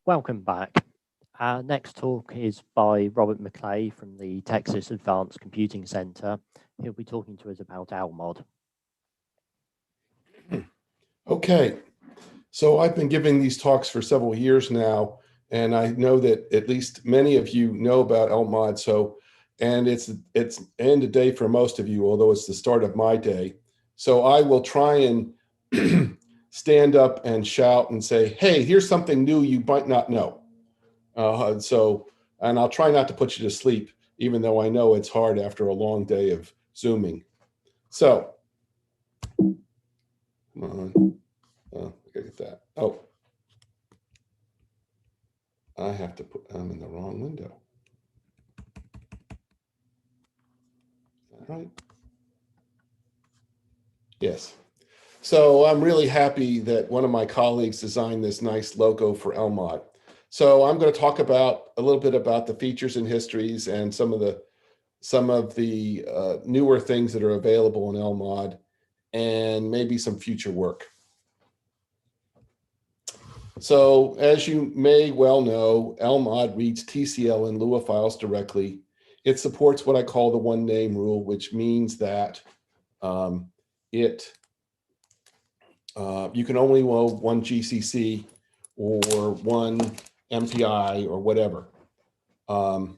Welcome back. Our next talk is by Robert McClay from the Texas Advanced Computing Center. He'll be talking to us about Lmod. Okay, so I've been giving these talks for several years now, and I know that at least many of you know about Lmod. And it's end of day for most of you, although it's the start of my day. So I will try and stand up and shout and say, hey, here's something new you might not know. And I'll try not to put you to sleep, even though I know it's hard after a long day of Zooming. So, come on. Oh, I gotta get that. Oh, I have to put, I'm in the wrong window. Is that right? Yes. So I'm really happy that one of my colleagues designed this nice logo for Lmod. So I'm going to talk about a little bit about the features and histories and some of the newer things that are available in Lmod, and maybe some future work. So as you may well know, Lmod reads TCL in Lua files directly. It supports what I call the one name rule, which means that you can only load one GCC or one MPI or whatever. So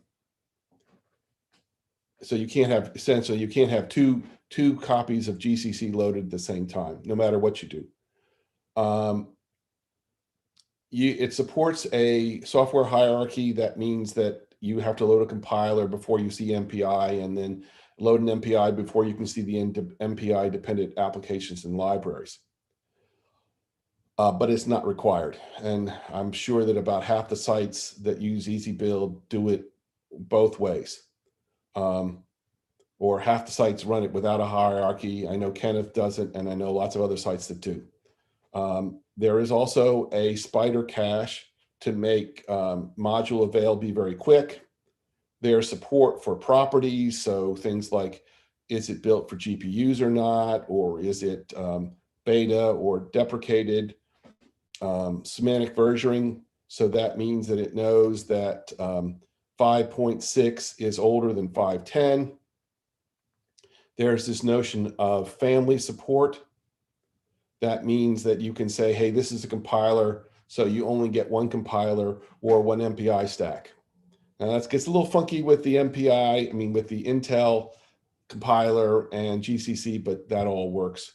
you can't have, essentially, you can't have two copies of GCC loaded at the same time, no matter what you do. It supports a software hierarchy. That means that you have to load a compiler before you see MPI, and then load an MPI before you can see the MPI dependent applications and libraries. But it's not required. And I'm sure that about half the sites that use EasyBuild do it both ways. Or half the sites run it without a hierarchy. I know Kenneth doesn't, and I know lots of other sites that do. There is also a spider cache to make module avail be very quick. There's support for properties, so things like, is it built for GPUs or not, or is it beta or deprecated? Semantic versioning, so that means that it knows that 5.6 is older than 5.10. There's this notion of family support. That means that you can say, hey, this is a compiler, so you only get one compiler or one MPI stack. Now that gets a little funky with the MPI, with the Intel compiler and GCC, but that all works.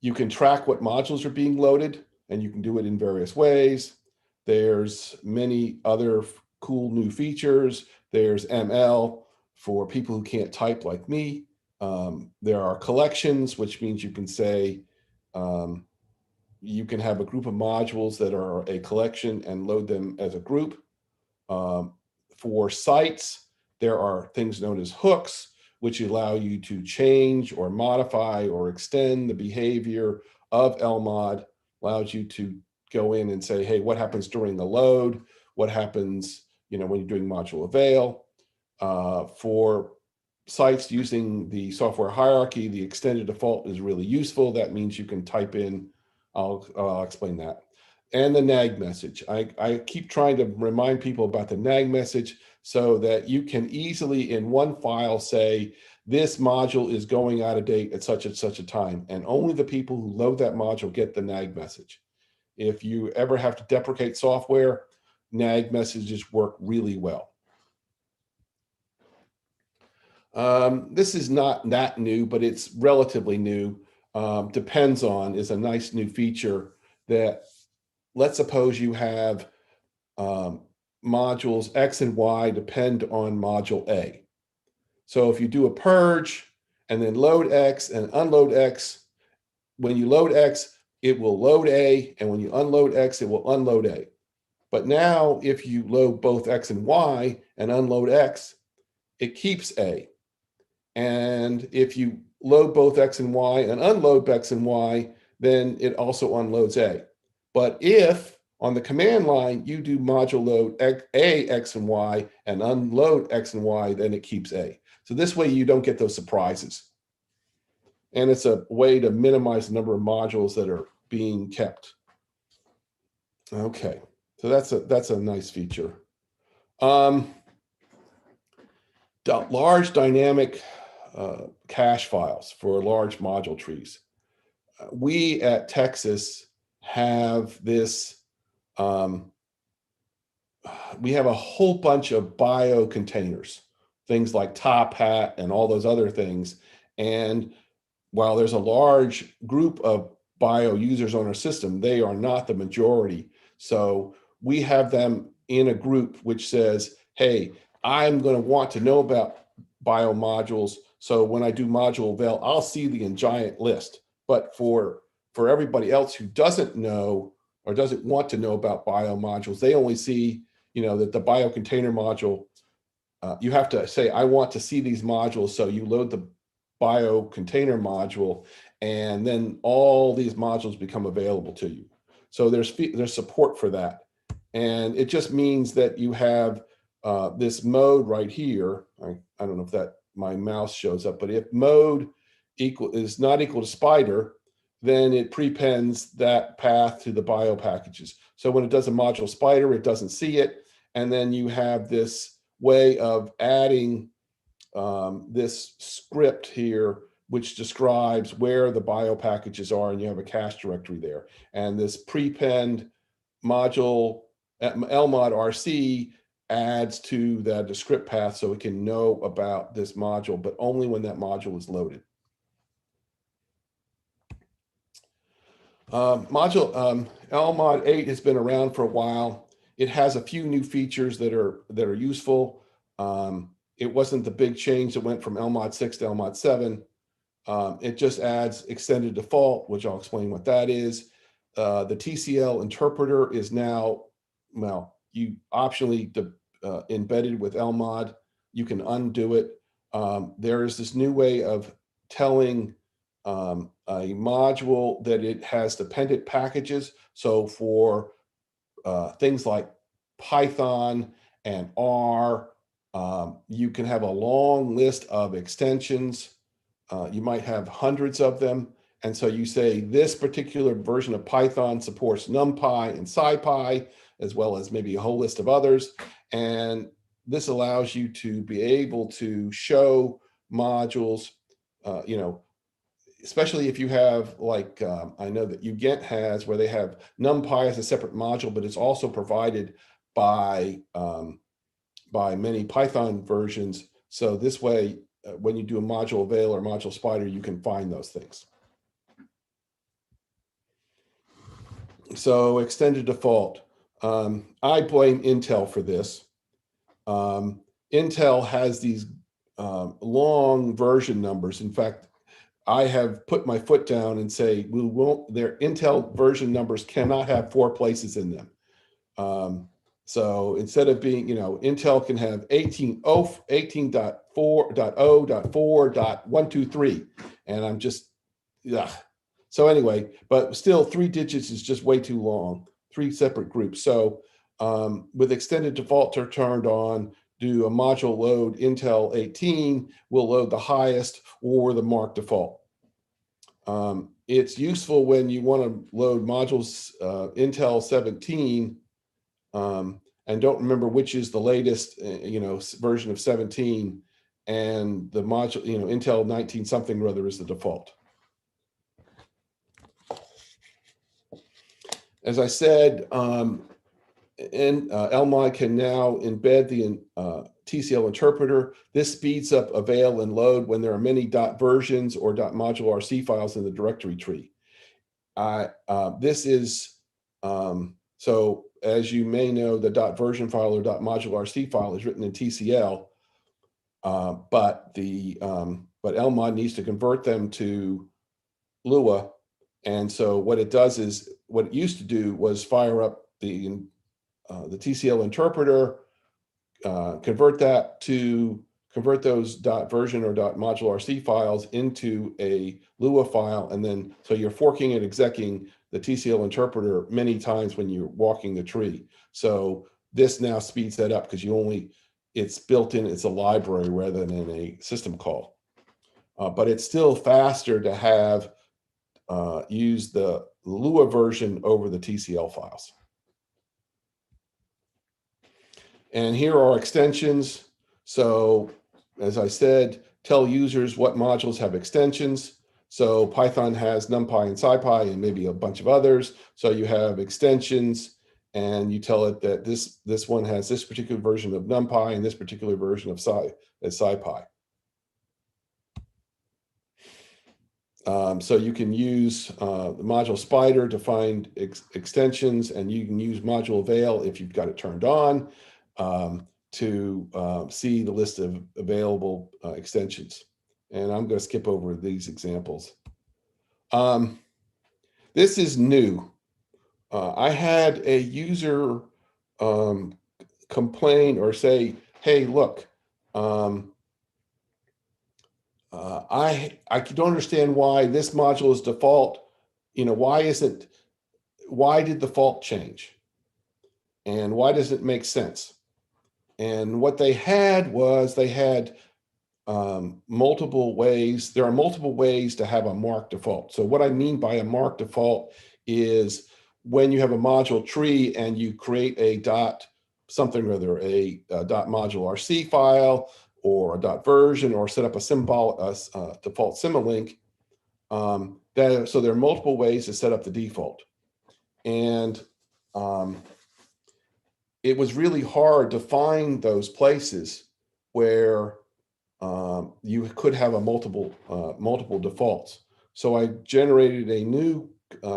You can track what modules are being loaded, and you can do it in various ways. There's many other cool new features. There's ML for people who can't type like me. There are collections, which means you can say, you can have a group of modules that are a collection and load them as a group. For sites, there are things known as hooks, which allow you to change or modify or extend the behavior of Lmod, allows you to go in and say, hey, what happens during the load? What happens, when you're doing module avail? For sites using the software hierarchy, the extended default is really useful. That means you can type in, I'll explain that. And the nag message. I keep trying to remind people about the nag message so that you can easily in one file say, this module is going out of date at such and such a time, and only the people who load that module get the nag message. If you ever have to deprecate software, nag messages work really well. This is not that new, but it's relatively new. Depends on is a nice new feature that, let's suppose you have modules X and Y depend on module A. So if you do a purge and then load X and unload X, when you load X, it will load A, and when you unload X, it will unload A. But now if you load both X and Y and unload X, it keeps A. And if you load both X and Y and unload X and Y, then it also unloads A. But if on the command line you do module load A, X and Y, and unload X and Y, then it keeps A. So this way you don't get those surprises. And it's a way to minimize the number of modules that are being kept. Okay, So that's a nice feature. Large dynamic cache files for large module trees. We at Texas have this, we have a whole bunch of bio containers, things like Top Hat and all those other things. And while there's a large group of bio users on our system, they are not the majority. So we have them in a group which says, hey, I'm going to want to know about bio modules. So when I do module avail, I'll see the giant list. But for everybody else who doesn't know or doesn't want to know about bio modules, they only see, that the bio container module, you have to say, I want to see these modules. So you load the bio container module, and then all these modules become available to you. So there's support for that. And it just means that you have this mode right here. I don't know if that my mouse shows up, but if mode is not equal to spider, then it prepends that path to the bio packages. So when it does a module spider, it doesn't see it. And then you have this way of adding this script here, which describes where the bio packages are, and you have a cache directory there. And this prepend module Lmod RC adds to the script path so it can know about this module, but only when that module is loaded. Lmod 8 has been around for a while. It has a few new features that are useful. It wasn't the big change that went from Lmod 6 to Lmod 7. It just adds extended default, which I'll explain what that is. The TCL interpreter is now, well, you optionally embedded with Lmod. You can undo it. There is this new way of telling a module that it has dependent packages. So for things like Python and R, you can have a long list of extensions. You might have hundreds of them. And so you say this particular version of Python supports numpy and scipy, as well as maybe a whole list of others. And this allows you to be able to show modules, especially if you have like, I know that UGent has, where they have numpy as a separate module, but it's also provided by many Python versions. So this way, when you do a module avail or module spider, you can find those things. So extended default. I blame Intel for this. Intel has these long version numbers. In fact, I have put my foot down and say, their Intel version numbers cannot have 4 places in them. So instead of being, Intel can have 18.4.123, and I'm just, yeah. So anyway, but still 3 digits is just way too long, 3 separate groups. So with extended default turned on, do a module load Intel 18, will load the highest or the marked default. It's useful when you want to load modules Intel 17 and don't remember which is the latest, version of 17, and the module, Intel 19 something or other is the default. As I said, Lmod can now embed the TCL interpreter. This speeds up avail and load when there are many .versions or .module RC files in the directory tree. This is, so as you may know, the .version file or .module RC file is written in TCL, but Lmod needs to convert them to Lua. And so what it does is, what it used to do was fire up the TCL interpreter, convert those .version or .module RC files into a Lua file, and then so you're forking and execing the TCL interpreter many times when you're walking the tree. So this now speeds that up because it's built in, it's a library rather than a system call. But it's still faster to have use the Lua version over the TCL files. And here are extensions. So as I said, tell users what modules have extensions. So Python has numpy and scipy and maybe a bunch of others. So you have extensions and you tell it that this one has this particular version of numpy and this particular version of scipy. So you can use the module spider to find extensions, and you can use module veil if you've got it turned on to see the list of available extensions. And I'm going to skip over these examples. This is new. I had a user complain or say, hey, look, I don't understand why this module is default. You know, why did the default change? And why does it make sense? And what they had was multiple ways. There are multiple ways to have a marked default. So what I mean by a marked default is when you have a module tree and you create a dot something or other, a dot module RC file or a dot version, or set up a default symlink. So there are multiple ways to set up the default. And it was really hard to find those places where you could have a multiple defaults. So I generated a new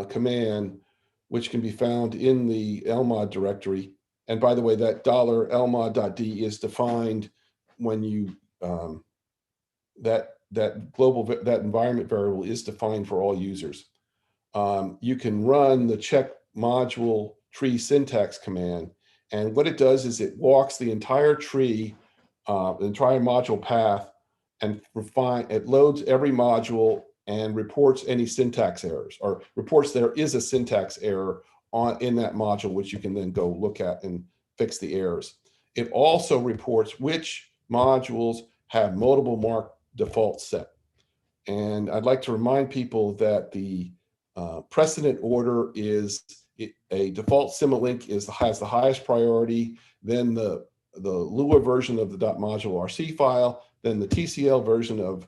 command, which can be found in the lmod directory. And by the way, that $lmod.d is defined when you that environment variable is defined for all users. You can run the check module tree syntax command, and what it does is it walks the entire tree, the entire module path, and it loads every module and reports any syntax errors, or reports there is a syntax error in that module, which you can then go look at and fix the errors. It also reports which modules have multiple marked defaults set. And I'd like to remind people that the precedent order is a default symlink has the highest priority, then the Lua version of the .module RC file, then the TCL version of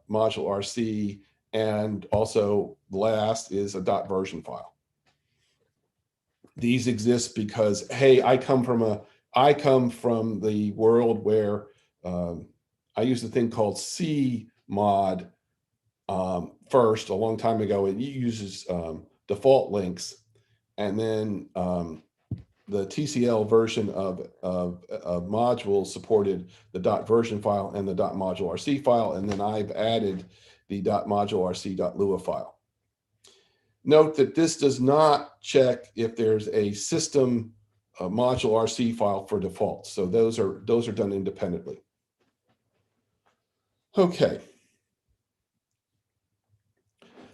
module RC, and also last is a .version file. These exist because, hey, I come from the world where I used a thing called Cmod first a long time ago. It uses default links, and then the TCL version of modules supported the .version file and the .module RC file, and then I've added the .module RC.lua file. Note that this does not check if there's a system module RC file for defaults. So those are done independently. Okay.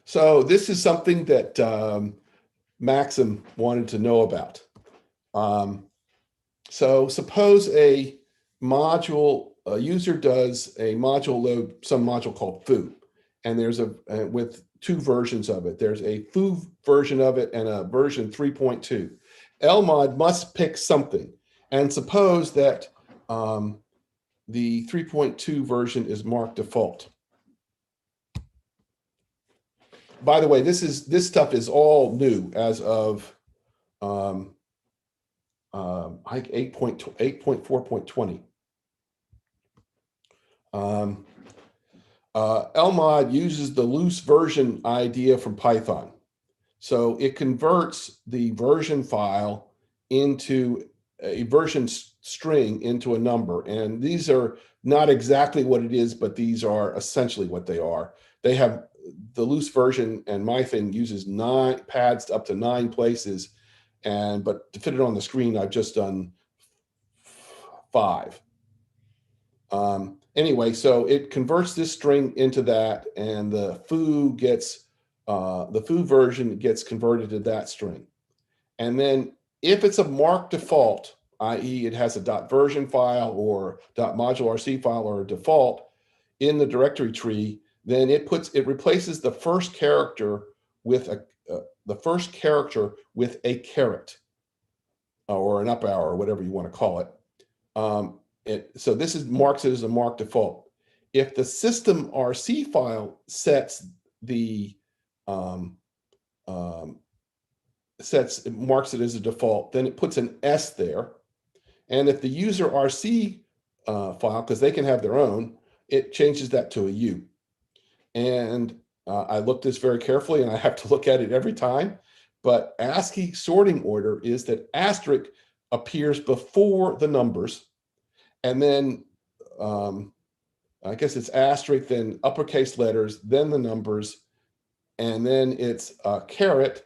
So this is something that Maxim wanted to know about. So suppose a user does a module load, some module called foo, and there's with two versions of it. There's a foo version of it and a version 3.2. Lmod must pick something, and suppose that the 3.2 version is marked default. By the way, this stuff is all new as of like 8.4.20. Lmod uses the loose version idea from Python. So it converts the version file into a version string into a number. And these are not exactly what it is, but these are essentially what they are. They have the loose version, and my thing uses 9 pads up to 9 places. But to fit it on the screen, I've just done 5. Anyway, so it converts this string into that, and the foo version gets converted to that string. And then if it's a marked default, i.e. it has a .version file or .module RC file or a default in the directory tree, then it replaces the first character with a caret. or an up arrow, or whatever you want to call it. So this marks it as a mark default. If the system RC file sets the marks it as a default, then it puts an S there. And if the user RC file, because they can have their own, it changes that to a U. And I looked this very carefully, and I have to look at it every time. But ASCII sorting order is that asterisk appears before the numbers, and then I guess it's asterisk, then uppercase letters, then the numbers, and then it's caret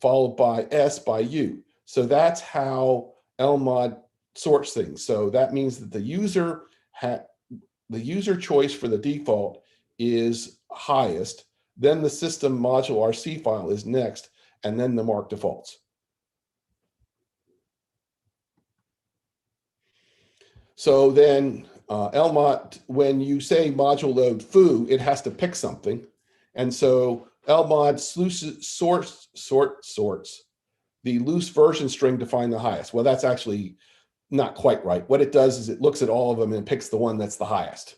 followed by S by U. So that's how Lmod sorts things. So that means that the user choice for the default is highest, then the system module RC file is next, and then the mark defaults. So then Lmod, when you say module load foo, it has to pick something. And so Lmod sorts the loose version string to find the highest. Well, that's actually not quite right. What it does is it looks at all of them and picks the one that's the highest.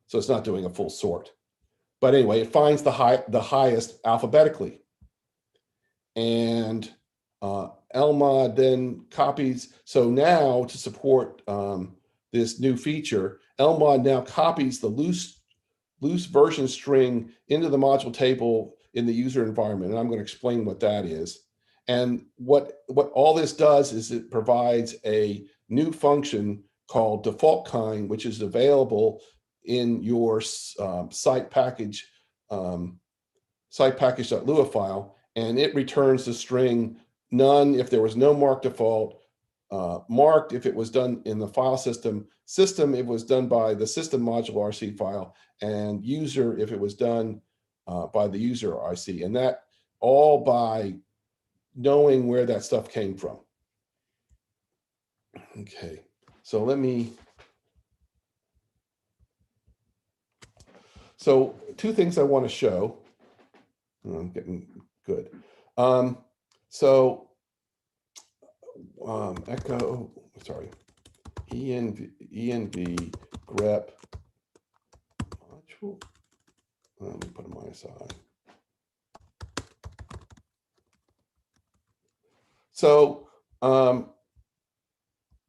So it's not doing a full sort. But anyway, it finds the highest alphabetically. And Lmod then copies. So now to support this new feature, Lmod now copies the loose version string into the module table in the user environment. And I'm going to explain what that is. And what all this does is it provides a new function called default kind, which is available in your site package.lua file, and it returns the string none if there was no mark default, marked if it was done in the file system if it was done by the system module RC file, and user if it was done by the user RC, and that all by knowing where that stuff came from. Okay, so so two things I want to show. I'm getting good. Echo, sorry, env grep module. Let me put them on my side. So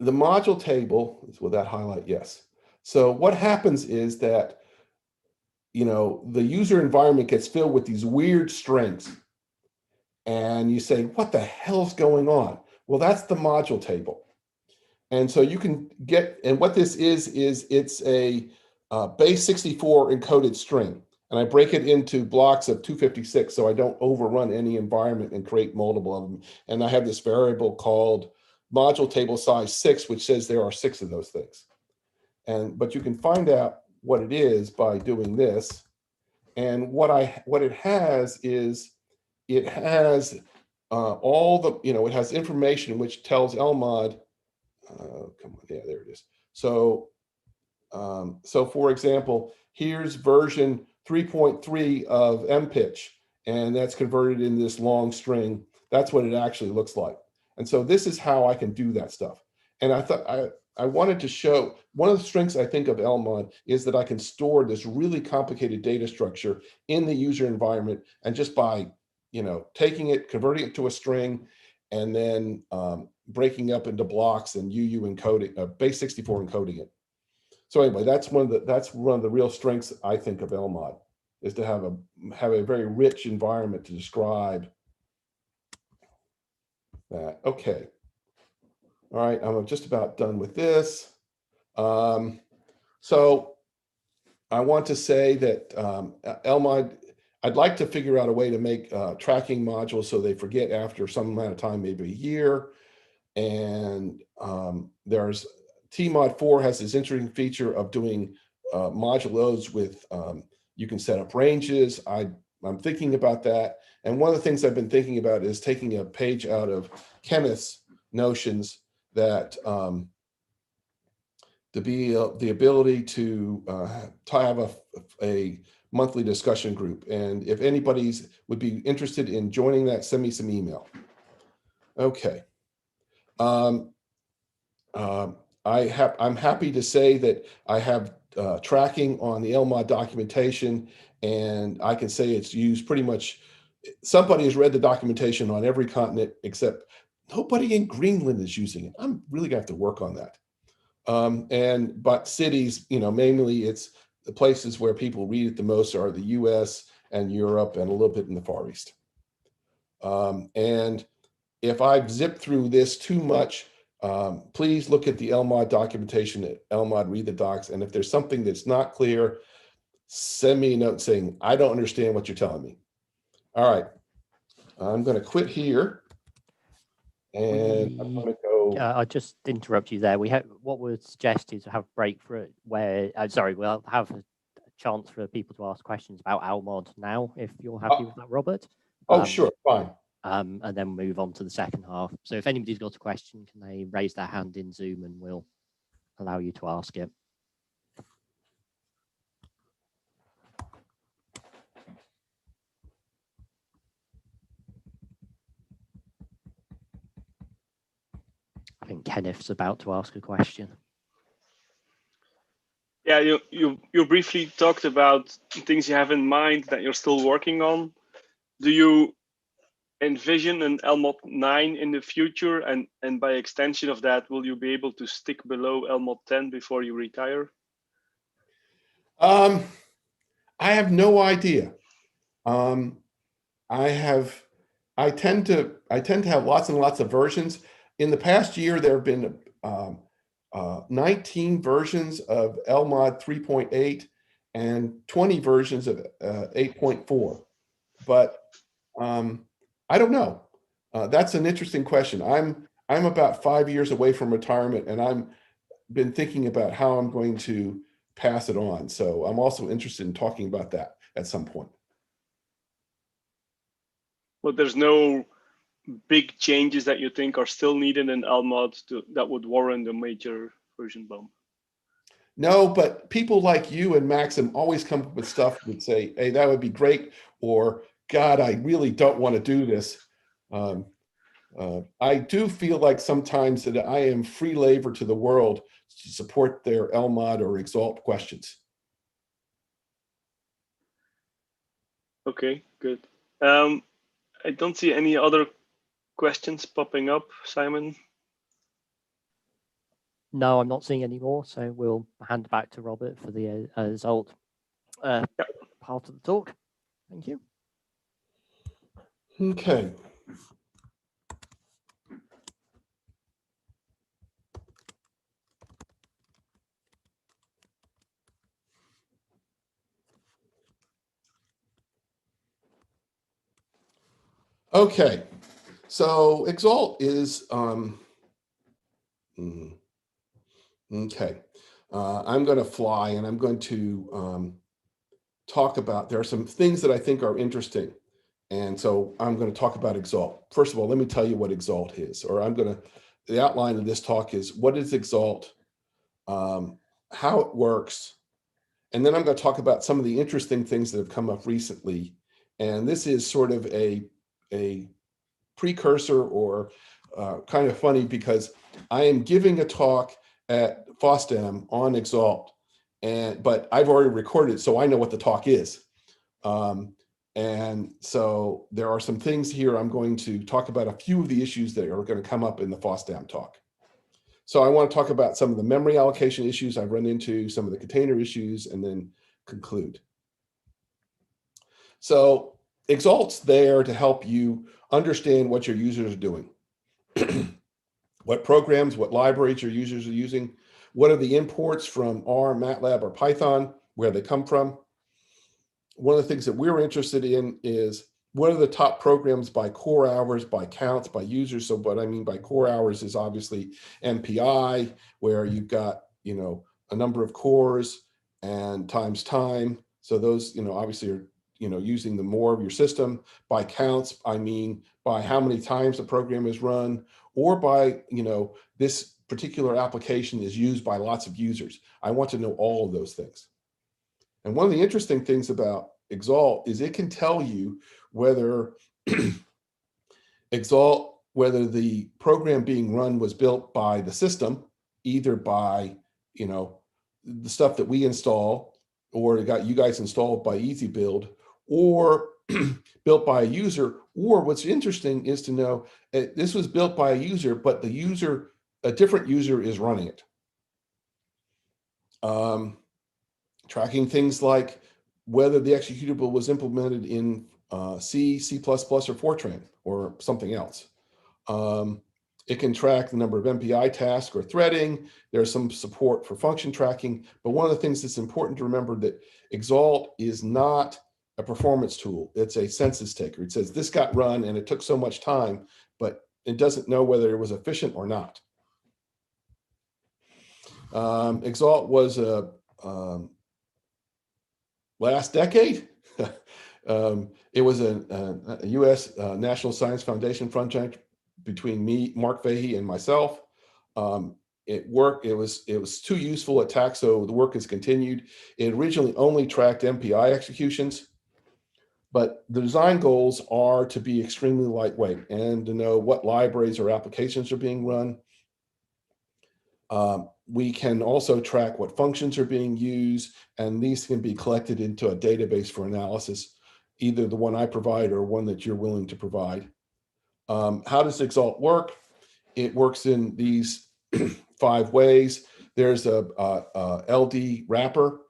the module table is with that highlight, yes. So what happens is that, you know, the user environment gets filled with these weird strings. And you say, what the hell's going on? Well, that's the module table. And so you can get, and what this is it's a base 64 encoded string. And I break it into blocks of 256 so I don't overrun any environment and create multiple of them. And I have this variable called module table size 6, which says there are 6 of those things. But you can find out what it is by doing this. And what it has is, it has all the, you know, it has information which tells Lmod, come on, yeah, there it is. So, so for example, here's version 3.3 of mpitch, and that's converted in this long string. That's what it actually looks like. And so this is how I can do that stuff. And I thought I wanted to show, one of the strengths I think of Lmod is that I can store this really complicated data structure in the user environment, and just by, you know, taking it, converting it to a string, and then breaking up into blocks and UU encoding, base 64 encoding it. So anyway, that's one of the real strengths I think of Lmod, is to have a very rich environment to describe that. Okay. All right, I'm just about done with this. So I want to say that Lmod, I'd like to figure out a way to make tracking modules so they forget after some amount of time, maybe a year. And there's Tmod 4 has this interesting feature of doing module loads with, you can set up ranges. I'm thinking about that. And one of the things I've been thinking about is taking a page out of Kenneth's notions that to be the ability to have a monthly discussion group. And if anybody's would be interested in joining that, send me some email. Okay. I'm happy to say that I have tracking on the Lmod documentation, and I can say it's used pretty much. Somebody has read the documentation on every continent except nobody in Greenland is using it. I'm really gonna have to work on that. But cities, mainly it's the places where people read it the most are the US and Europe and a little bit in the Far East. And if I've zipped through this too much, please look at the Lmod documentation at Lmod, read the docs. And if there's something that's not clear, send me a note saying, I don't understand what you're telling me. All right, I'm going to quit here. And I'm going to go. I just interrupt you there. What we'd suggest is have a break for it where, we'll have a chance for people to ask questions about Lmod now, if you're happy with that, Robert. Sure, fine. And then move on to the second half. So if anybody's got a question, can they raise their hand in Zoom and we'll allow you to ask it. I think Kenneth's about to ask a question. Yeah, you briefly talked about things you have in mind that you're still working on. Do you envision an Lmod 9 in the future, and by extension of that, will you be able to stick below Lmod 10 before you retire? I have no idea. I tend to have lots and lots of versions. In the past year, there have been 19 versions of Lmod 3.8 and 20 versions of 8.4. But I don't know. That's an interesting question. I'm about 5 years away from retirement, and I've been thinking about how I'm going to pass it on. So I'm also interested in talking about that at some point. But there's no big changes that you think are still needed in Lmod that would warrant a major version bump? No, but people like you and Maxim always come up with stuff that say, hey, that would be great, or God, I really don't want to do this. I do feel like sometimes that I am free labor to the world to support their Lmod or XALT questions. Okay, good. I don't see any other questions popping up, Simon. No, I'm not seeing any more, so we'll hand back to Robert for the XALT part of the talk. Thank you. Okay. Okay, so XALT is, okay. I'm going to fly and I'm going to talk about, there are some things that I think are interesting. And so I'm going to talk about XALT. First of all, let me tell you what XALT is, or the outline of this talk is what is XALT, how it works, and then I'm going to talk about some of the interesting things that have come up recently. And this is sort of a precursor, or kind of funny because I am giving a talk at Hostname on XALT, but I've already recorded it, so I know what the talk is. And so there are some things here. I'm going to talk about a few of the issues that are going to come up in the Hostname talk. So I want to talk about some of the memory allocation issues I've run into, some of the container issues, and then conclude. So XALT's there to help you understand what your users are doing. What programs, what libraries your users are using, what are the imports from R, MATLAB, or Python, where they come from. One of the things that we're interested in is what are the top programs by core hours, by counts, by users. So what I mean by core hours is obviously MPI, where you've got, a number of cores and times time. So those, obviously are, using the more of your system. By counts, I mean by how many times the program is run, or by, this particular application is used by lots of users. I want to know all of those things. And one of the interesting things about XALT is it can tell you whether XALT, whether the program being run was built by the system, either by, the stuff that we install, or it got you guys installed by Easy Build, or built by a user, or what's interesting is to know this was built by a user, but a different user is running it. Tracking things like whether the executable was implemented in C, C++, or Fortran, or something else. It can track the number of MPI tasks or threading. There's some support for function tracking, but one of the things that's important to remember that XALT is not a performance tool. It's a census taker. It says this got run and it took so much time, but it doesn't know whether it was efficient or not. XALT was a last decade. It was a U.S. National Science Foundation project between me, Mark Fahey, and myself. It worked. It was too useful at TAC, so the work has continued. It originally only tracked MPI executions, but the design goals are to be extremely lightweight and to know what libraries or applications are being run. We can also track what functions are being used, and these can be collected into a database for analysis, either the one I provide or one that you're willing to provide. How does XALT work? It works in these 5 ways. There's a LD wrapper,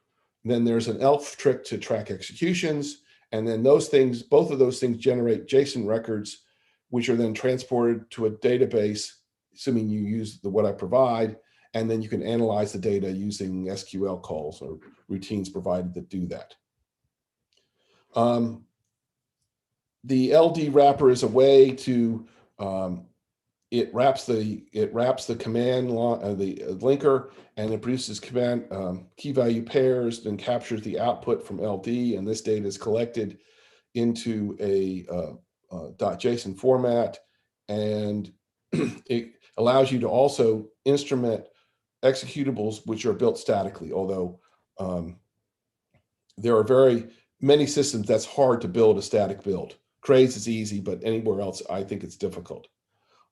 then there's an ELF trick to track executions, and then both of those things generate JSON records, which are then transported to a database, assuming you use what I provide, and then you can analyze the data using SQL calls or routines provided that do that. The LD wrapper is a way to it wraps the command the linker, and it produces command key value pairs, then captures the output from LD, and this data is collected into a .json format, and it allows you to also instrument executables which are built statically, although there are very many systems that's hard to build a static build. Craze is easy, but anywhere else I think it's difficult.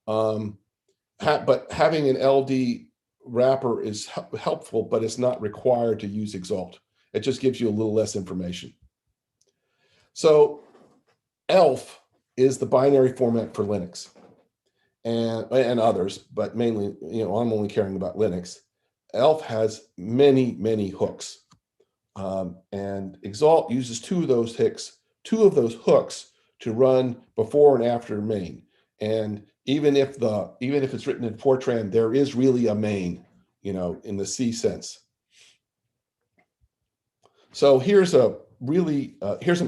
But having an LD wrapper is helpful, but it's not required to use XALT. It just gives you a little less information. So ELF is the binary format for Linux and others, but mainly, I'm only caring about Linux. ELF has many hooks, and XALT uses two of those hooks to run before and after main. And even if it's written in Fortran, there is really a main, in the C sense. So here's an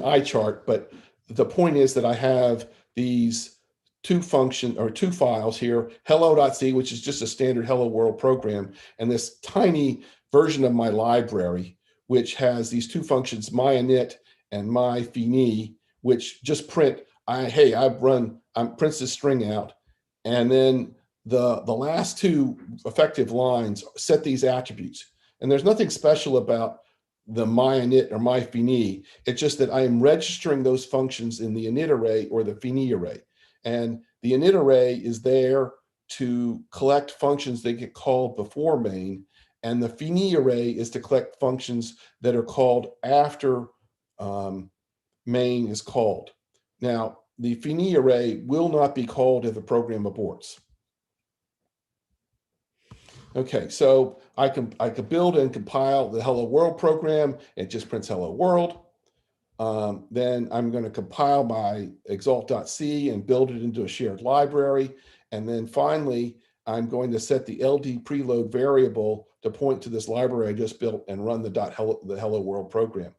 eye chart, but the point is that I have these two files here, hello.c, which is just a standard hello world program, and this tiny version of my library, which has these two functions, myinit and myfini, which just print, prints this string out, and then the last two effective lines set these attributes. And there's nothing special about the myinit or myfini. It's just that I am registering those functions in the init array or the fini array. And the init array is there to collect functions that get called before main, and the fini array is to collect functions that are called after main is called. Now, the fini array will not be called if the program aborts. Okay, so I could build and compile the hello world program. It just prints hello world. Then I'm going to compile my exalt.c and build it into a shared library. And then finally, I'm going to set the LD preload variable to point to this library I just built and run the hello world program.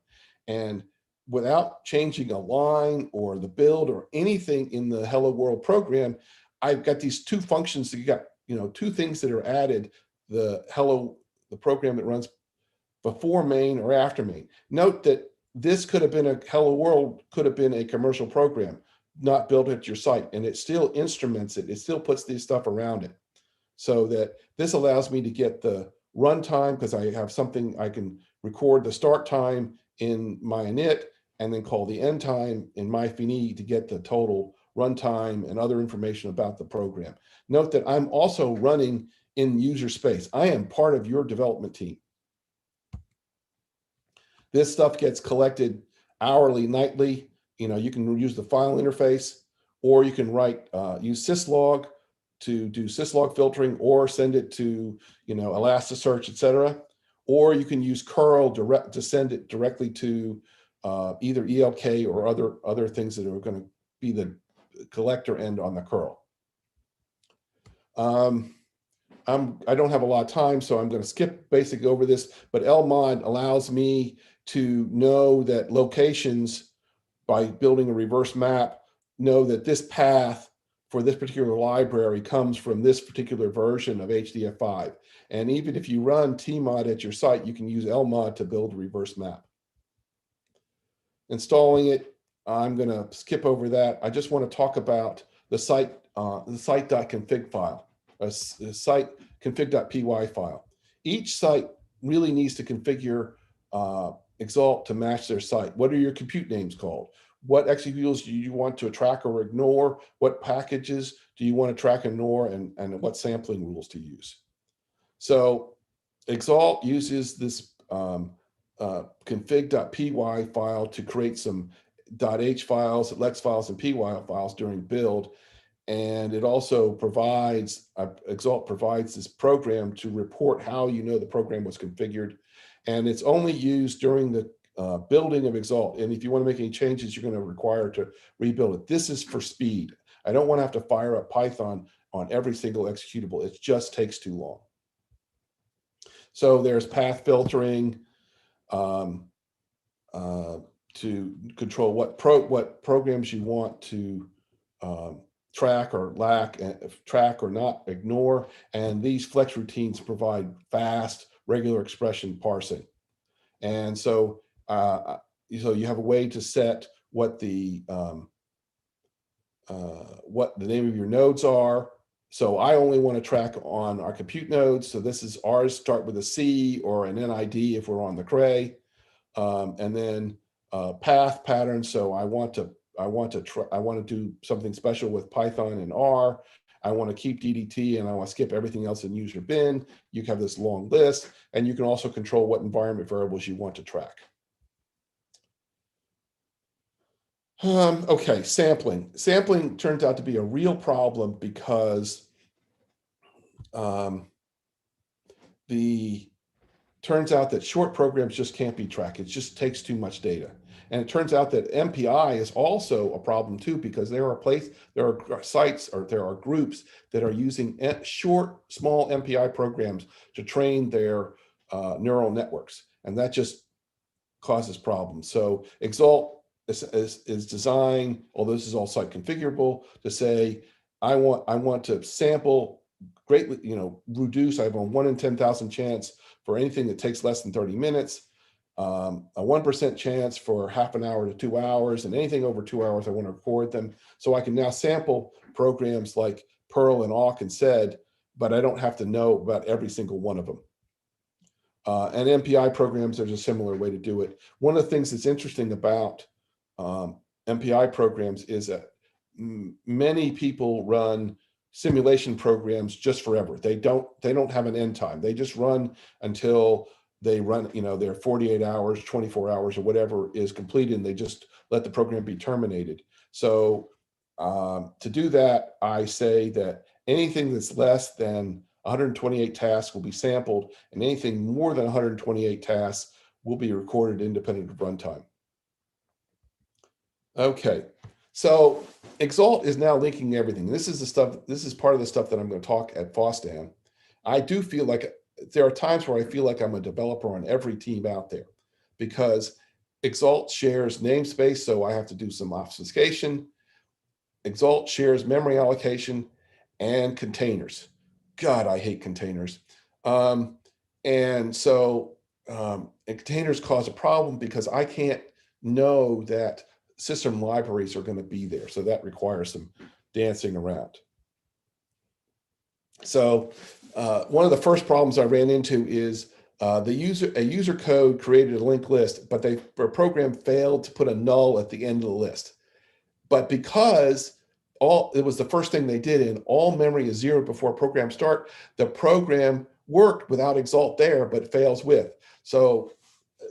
And without changing a line or the build or anything in the hello world program, I've got these two functions that you got, two things that are added, the program that runs before main or after main. Note that this could have been a hello world, could have been a commercial program, not built at your site, and it still instruments it. It still puts this stuff around it. So that this allows me to get the runtime, because I have something I can record the start time in my init and then call the end time in my fini to get the total runtime, and other information about the program. Note that I'm also running in user space. I am part of your development team. This stuff gets collected hourly, nightly. You can use the file interface, or you can use syslog to do syslog filtering, or send it to, Elasticsearch, etc. Or you can use curl to send it directly to either ELK or other things that are going to be the collector end on the curl. I don't have a lot of time, so I'm going to skip basically over this, but Lmod allows me to know that locations, by building a reverse map, know that this path for this particular library comes from this particular version of HDF5. And even if you run tmod at your site, you can use Lmod to build a reverse map. Installing it, I'm going to skip over that. I just want to talk about the site.config file, a site config.py file. Each site really needs to configure XALT to match their site. What are your compute names called? What executables do you want to track or ignore? What packages do you want to track and ignore, and what sampling rules to use? So XALT uses this config.py file to create some .h files, lex files, and py files during build. And it also provides, XALT provides this program to report how the program was configured. And it's only used during the building of XALT. And if you want to make any changes, you're going to require to rebuild it. This is for speed. I don't want to have to fire up Python on every single executable. It just takes too long. So there's path filtering to control what programs you want to track or track or not ignore. And these flex routines provide fast, regular expression parsing. And so, you have a way to set what the name of your nodes are. So I only want to track on our compute nodes. So this is ours, start with a C or an NID if we're on the Cray. And then path patterns. So I want to do something special with Python and R. I want to keep DDT, and I want to skip everything else in user bin. You have this long list, and you can also control what environment variables you want to track. Okay, sampling. Sampling turns out to be a real problem because turns out that short programs just can't be tracked. It just takes too much data. And it turns out that MPI is also a problem too, because there are sites, or there are groups that are using short, small MPI programs to train their neural networks. And that just causes problems. So XALT is designed, although this is all site configurable, to say, I want to sample greatly, reduce, I have a 1 in 10,000 chance for anything that takes less than 30 minutes. A 1% chance for half an hour to 2 hours, and anything over 2 hours, I want to record them. So I can now sample programs like Perl and awk and sed, but I don't have to know about every single one of them. And MPI programs, there's a similar way to do it. One of the things that's interesting about MPI programs is that many people run simulation programs just forever. They don't have an end time. They just run until they run, their 48 hours, 24 hours, or whatever is completed, and they just let the program be terminated. So to do that, I say that anything that's less than 128 tasks will be sampled, and anything more than 128 tasks will be recorded independent of runtime. Okay, so XALT is now linking everything. This is part of the stuff that I'm going to talk at FOSDAM. I do feel like there are times where I feel like I'm a developer on every team out there, because XALT shares namespace, so I have to do some obfuscation. XALT shares memory allocation and containers. God, I hate containers. And so containers cause a problem because I can't know that system libraries are going to be there. So that requires some dancing around. So one of the first problems I ran into is a user code created a linked list, but their program failed to put a null at the end of the list. But because it was the first thing they did, and all memory is zeroed before program start. The program worked without XALT there, but fails with. So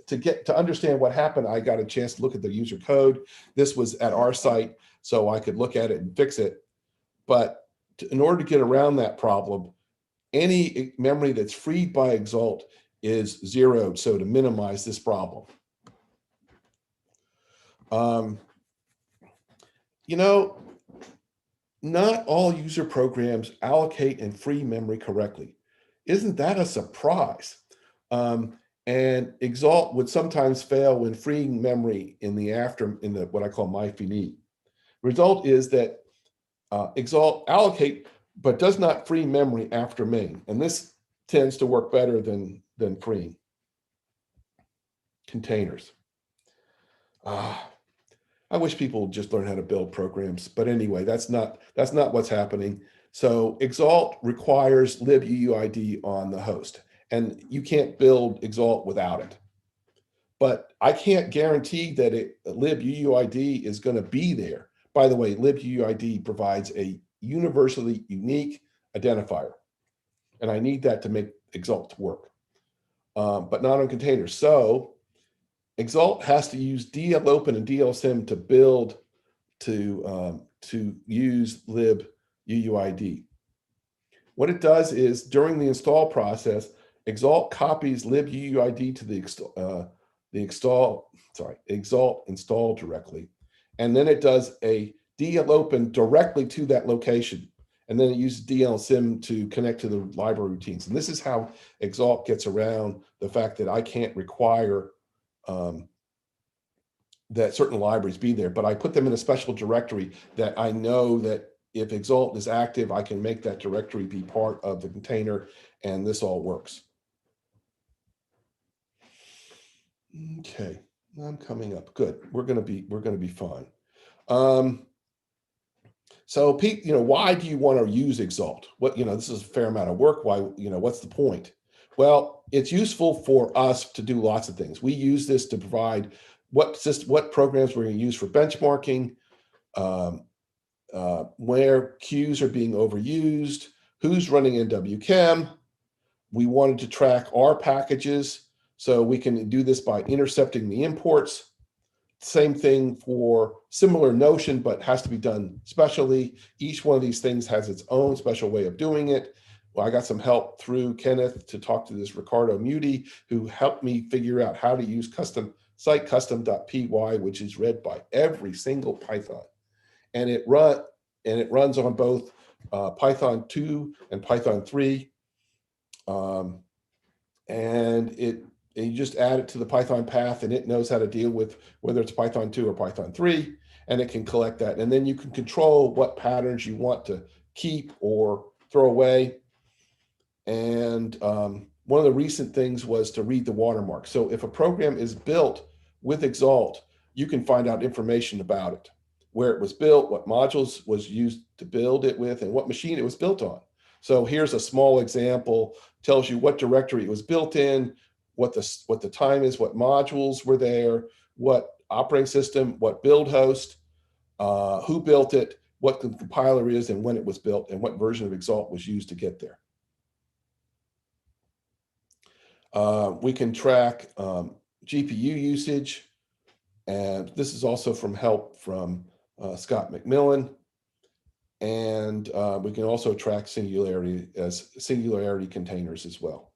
to understand what happened, I got a chance to look at the user code. This was at our site, so I could look at it and fix it. But in order to get around that problem, any memory that's freed by XALT is zeroed, so to minimize this problem. You know, not all user programs allocate and free memory correctly. Isn't that a surprise? And XALT would sometimes fail when freeing memory in the what I call my fini. Result is that XALT allocate but does not free memory after main, and this tends to work better than freeing containers. I wish people would just learn how to build programs, but anyway, that's not what's happening. So XALT requires libuid on the host, and you can't build XALT without it. But I can't guarantee that libuid is going to be there. By the way, libuid provides a universally unique identifier, and I need that to make XALT work, but not on containers. So XALT has to use DLOpen and DLSim to build to use libuid. What it does is during the install process, XALT copies libuid to the XALT install directly, and then it does a DLOpen directly to that location, and then it uses DLSim to connect to the library routines. And this is how XALT gets around the fact that I can't require that certain libraries be there, but I put them in a special directory that I know that if XALT is active, I can make that directory be part of the container, and this all works. Okay, I'm coming up. Good. We're gonna be fine. So Pete, why do you want to use XALT? This is a fair amount of work. Why, what's the point? Well, it's useful for us to do lots of things. We use this to provide what programs we're going to use for benchmarking, where queues are being overused, who's running NWChem. We wanted to track our packages, so we can do this by intercepting the imports. Same thing for similar notion, but has to be done specially. Each one of these things has its own special way of doing it. Well, I got some help through Kenneth to talk to this Ricardo Muti, who helped me figure out how to use site custom.py, which is read by every single Python. And it runs on both Python 2 and Python 3. And you just add it to the Python path, and it knows how to deal with whether it's Python 2 or Python 3, and it can collect that. And then you can control what patterns you want to keep or throw away. And one of the recent things was to read the watermark. So if a program is built with XALT, you can find out information about it, where it was built, what modules was used to build it with, and what machine it was built on. So here's a small example, tells you what directory it was built in, what the time is, what modules were there, what operating system, what build host, who built it, what the compiler is, and when it was built, and what version of XALT was used to get there. We can track GPU usage, and this is also from help from Scott McMillan. And we can also track singularity containers as well.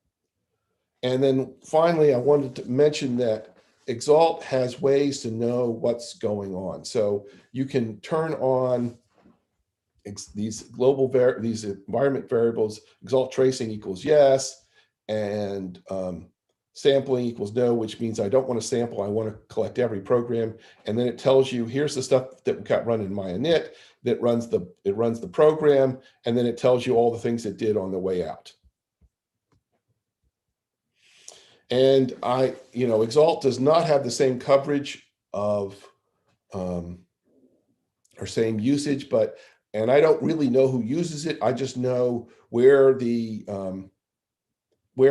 And then finally, I wanted to mention that XALT has ways to know what's going on. So you can turn on these environment variables. XALT tracing equals yes, and sampling equals no, which means I don't want to sample. I want to collect every program. And then it tells you, here's the stuff that we got running in my init that runs the program, and then it tells you all the things it did on the way out. And XALT does not have the same coverage of or same usage, and I don't really know who uses it. I just know where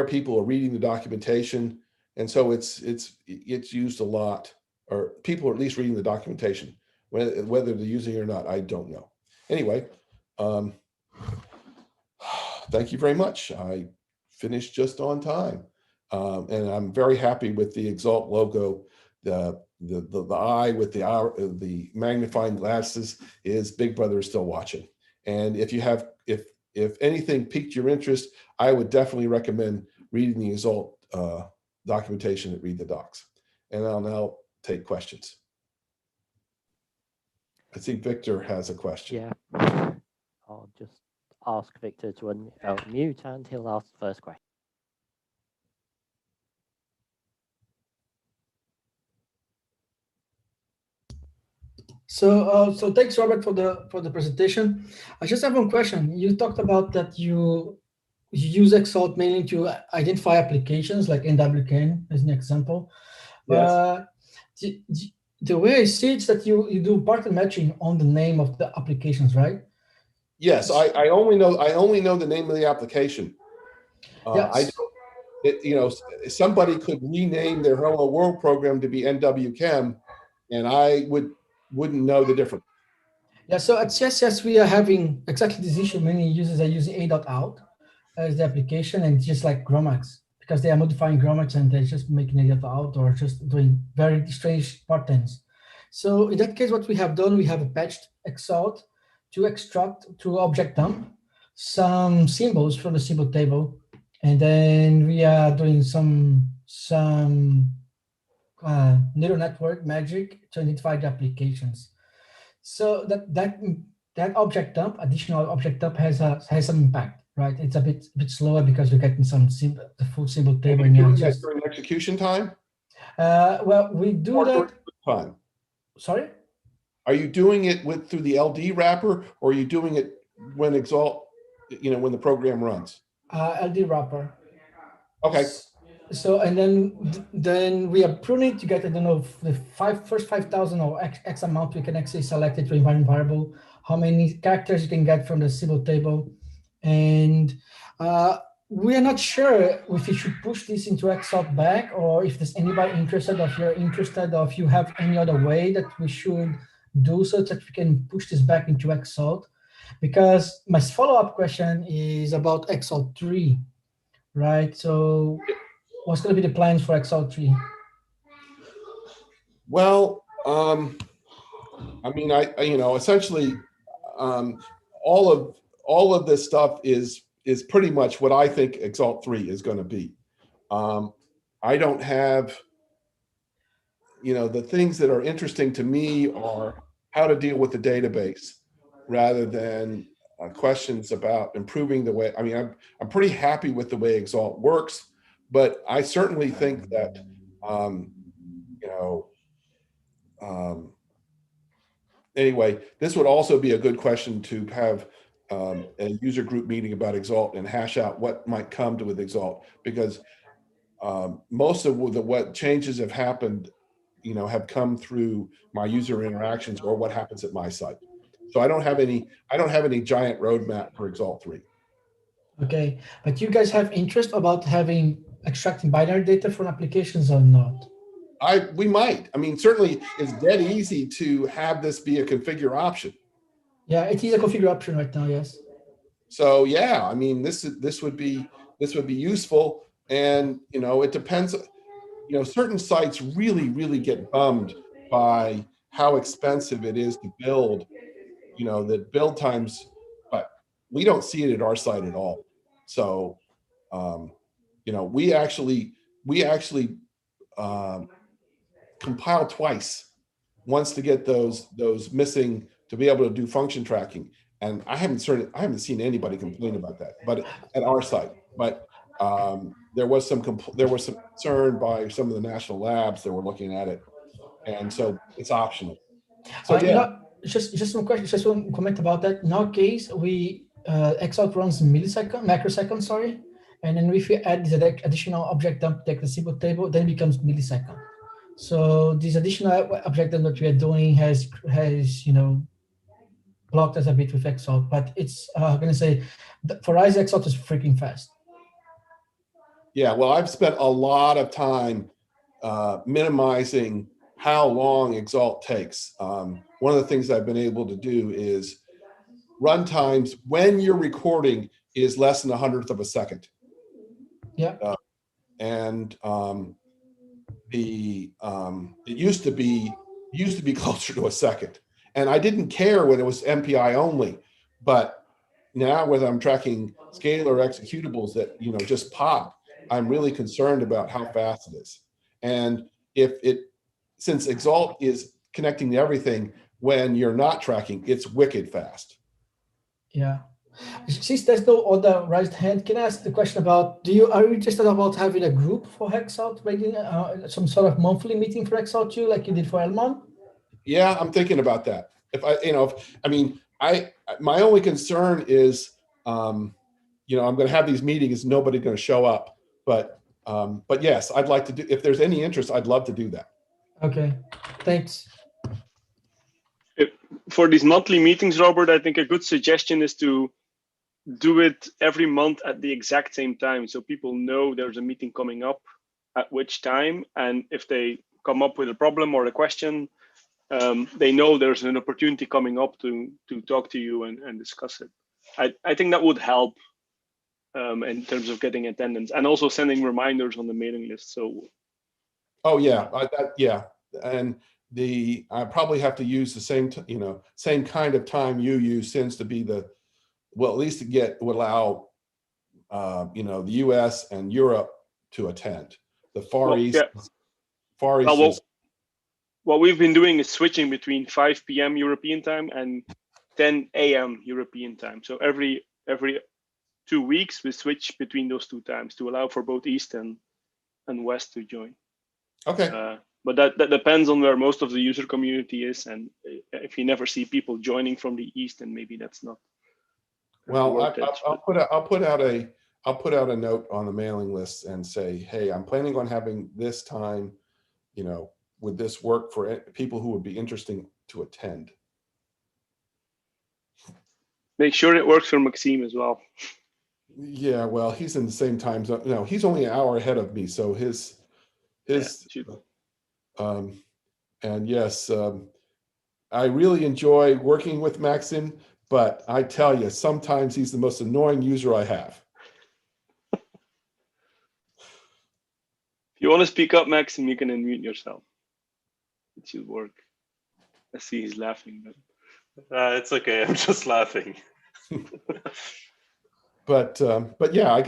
people are reading the documentation, and so it's used a lot, or people are at least reading the documentation. Whether they're using it or not, I don't know. anyway, thank you very much. I finished just on time. And I'm very happy with the XALT logo. The eye with the magnifying glasses is Big Brother is still watching. And if you have, if anything piqued your interest, I would definitely recommend reading the XALT documentation at Read the Docs. And I'll now take questions. I think Victor has a question. Yeah, I'll just ask Victor to unmute and he'll ask the first question. So thanks, Robert, for the presentation. I just have one question. You talked about that you use XALT mainly to identify applications like NWCAN as an example. Yes. The way I see it is that you do pattern matching on the name of the applications, right? Yes, I only know the name of the application. Yes. Somebody could rename their Hello World program to be NWChem, and I wouldn't know the difference. Yeah, so at CSS, we are having exactly this issue. Many users are using a.out as the application, and just like Gromax, because they are modifying Gromax and they're just making a.out or just doing very strange patterns. So in that case, what we have done, we have a patched XALT to extract, to object dump some symbols from the symbol table. And then we are doing some neural network magic to identify the applications. So that object dump, additional object dump, has some impact, right? It's a bit slower because you're getting the full symbol table. And you're doing that during execution time? Well, we do that. Time. Sorry? Are you doing it through the LD wrapper, or are you doing it when XALT, when the program runs? LD wrapper. Okay. So and then we are pruning to get, I don't know, the first 5,000 or X amount we can actually select it to environment variable, how many characters you can get from the symbol table. And we are not sure if you should push this into XALT back, or if there's anybody interested, or if you're interested, or if you have any other way that we should do so that we can push this back into XALT. Because my follow-up question is about XALT 3, right? So what's going to be the plans for XALT 3? Well, I mean, essentially, all of this stuff is pretty much what I think XALT 3 is going to be. I don't have, the things that are interesting to me are how to deal with the database rather than questions about improving the way. I mean, I'm pretty happy with the way XALT works, but I certainly think that, anyway, this would also be a good question to have a user group meeting about XALT and hash out what might come with XALT, because most of what changes have happened, have come through my user interactions or what happens at my site. So I don't have any giant roadmap for XALT 3. Okay, but you guys have interest about extracting binary data from applications or not? We might. I mean, certainly it's dead easy to have this be a configure option. Yeah, it is a configure option right now, yes. So yeah, I mean, this would be useful, and it depends. Certain sites really get bummed by how expensive it is to build. The build times, but we don't see it at our site at all. So, we actually compile twice, once to get those missing to be able to do function tracking. And I haven't seen anybody complain about that, but at our site. But there was some concern by some of the national labs that were looking at it, and so it's optional. So yeah. Just one question, just one comment about that. In our case, we XALT runs microsecond, sorry, and then if we add this additional object dump, like the symbol table, then it becomes millisecond. So this additional object dump that we are doing has blocked us a bit with XALT, but it's going to say for us XALT is freaking fast. Yeah, well, I've spent a lot of time minimizing how long XALT takes. One of the things I've been able to do is run times when you're recording is less than 1/100th of a second. Yeah. And it used to be closer to a second. And I didn't care when it was MPI only, but now when I'm tracking scalar executables that just pop, I'm really concerned about how fast it is. And since XALT is connecting to everything, when you're not tracking, it's wicked fast. Yeah. Since there's no other raised hand, can I ask the question about, are you interested about having a group for XALT, making some sort of monthly meeting for XALT too, like you did for Lmod? Yeah, I'm thinking about that. My only concern is, I'm going to have these meetings, nobody's going to show up. But yes, I'd like to do, if there's any interest, I'd love to do that. Okay, thanks. For these monthly meetings, Robert, I think a good suggestion is to do it every month at the exact same time, so people know there's a meeting coming up at which time, and if they come up with a problem or a question, they know there's an opportunity coming up to talk to you and discuss it. I think that would help in terms of getting attendance, and also sending reminders on the mailing list. So, oh yeah, yeah, and I probably have to use the same kind of time you use, tends to be at least to allow the US and Europe to attend. The Far East. Yeah. Far East. Well, what we've been doing is switching between 5 p.m. European time and 10 a.m. European time. So every 2 weeks we switch between those two times to allow for both East and West to join. Okay. But that depends on where most of the user community is, and if you never see people joining from the East, then maybe that's not. Well, I'll put out a note on the mailing list and say, hey, I'm planning on having this time, would this work for people who would be interesting to attend? Make sure it works for Maxime as well. Yeah, well, he's in the same time zone. No, he's only an hour ahead of me, so his and yes, I really enjoy working with Maxim, but I tell you, sometimes he's the most annoying user I have. If you want to speak up, Maxim, you can unmute yourself. It should work. I see he's laughing, but it's okay. I'm just laughing. But yeah, I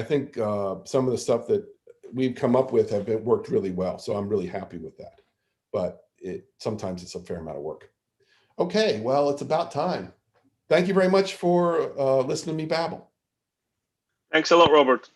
think some of the stuff that we've come up with have worked really well. So I'm really happy with that. But sometimes it's a fair amount of work. Okay, well, it's about time. Thank you very much for listening to me babble. Thanks a lot, Robert.